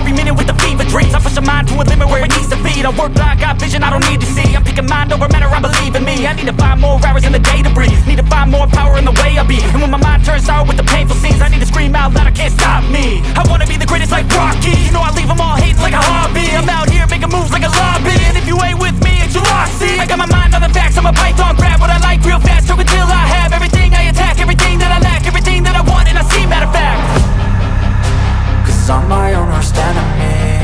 every minute with the fever dreams. I push a mind to a limit where it needs to be. I work blind, got vision I don't need to see. I'm picking mind over matter, I believe in me. I need to find more hours in the day to breathe. Need to find more power in the way I be. And when my mind turns sour with the painful scenes, I need to scream out loud, I can't stop me. I wanna be the greatest like Rocky. You know I leave them all hating like a hobby. I'm out here making moves like a lobby. And if you ain't with me, it's your loss, see. I got my mind on the facts, I'm a python, grab what I like real fast. Choke until I have everything I attack, everything that I lack, everything that I want and I see, matter of fact. Cause I'm my own worst enemy,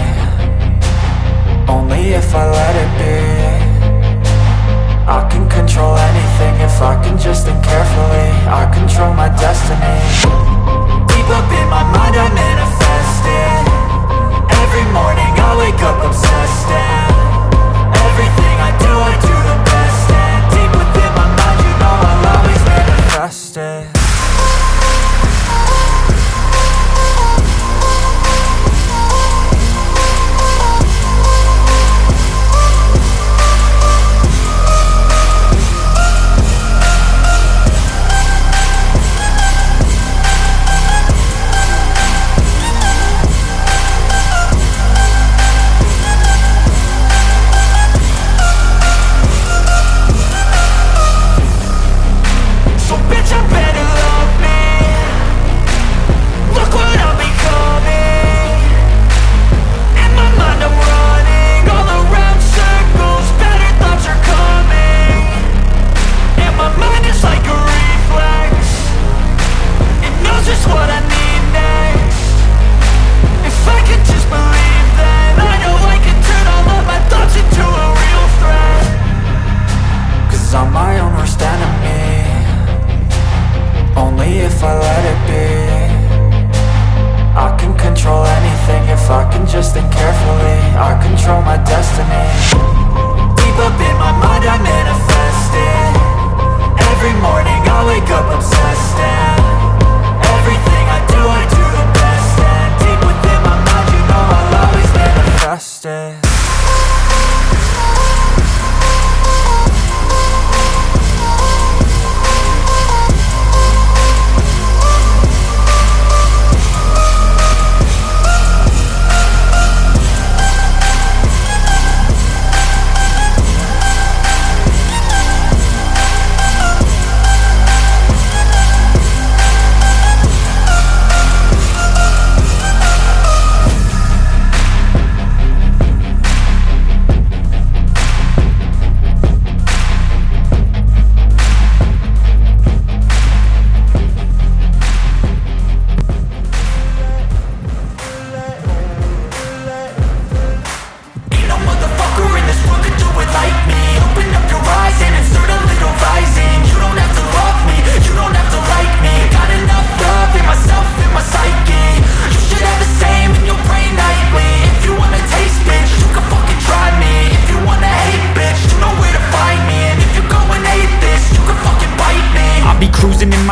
only if I let it be. I can control anything if I can just think carefully. I control my destiny. Deep up in my mind I manifest it. Every morning I wake up obsessed, and everything I do the best. And deep within my mind you know I'll always manifest it.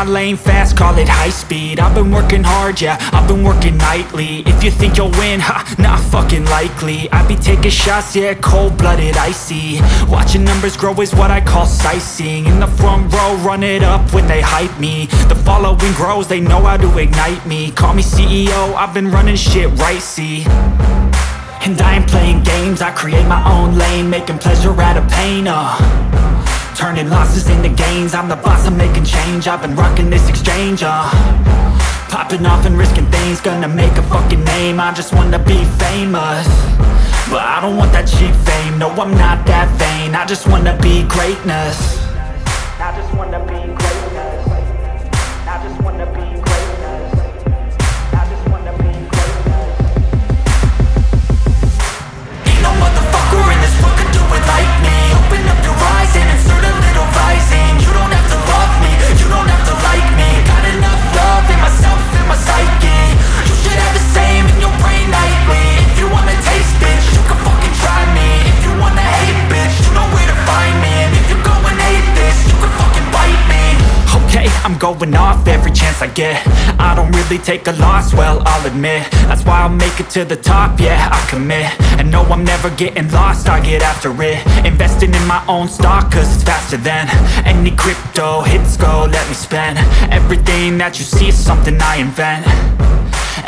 Lane fast, call it high speed. I've been working hard, yeah, I've been working nightly. If you think you'll win, ha, not fucking likely. I be taking shots, yeah, cold-blooded, icy. Watching numbers grow is what I call sightseeing. In the front row, run it up when they hype me. The following grows, they know how to ignite me. Call me CEO, I've been running shit right, see. And I ain't playing games, I create my own lane, making pleasure out of pain, turning losses into gains. I'm the boss, I'm making change. I've been rocking this exchange, popping off and risking things. Gonna make a fucking name. I just wanna be famous, but I don't want that cheap fame. No, I'm not that vain. I just wanna be greatness. I just wanna be greatness. I just wanna be greatness. I just wanna be greatness. Ain't no motherfucker in this world could do it like me. Open up your eyes and insert a little rising. You don't have to love me, you don't have to like me. Got enough love in myself, in my psyche. You should have the same in your brain nightly. If you wanna taste, bitch, you can fucking try me. If you wanna hate, bitch, you know where to find me. And if you're going hate this, you can fucking bite me. Okay, I'm going off every chance I get. I don't really take a loss, well, I'll admit. That's why I'll make it to the top, yeah, I commit. And no, I'm never getting lost, I get after it. Investing in my own stock, cause it's faster than any crypto hits go, let me spend. Everything that you see is something I invent.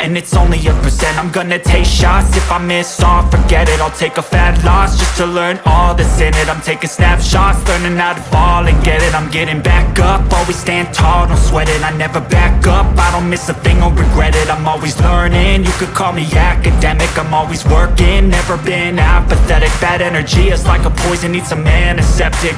and it's only a percent. I'm gonna take shots, if I miss all, forget it. I'll take a fat loss just to learn all that's in it. I'm taking snapshots, learning how to fall and get it. I'm getting back up, always stand tall, don't sweat it. I never back up, I don't miss a thing or regret it. I'm always learning, you could call me academic. I'm always working, never been apathetic. Bad energy is like a poison, needs a antiseptic.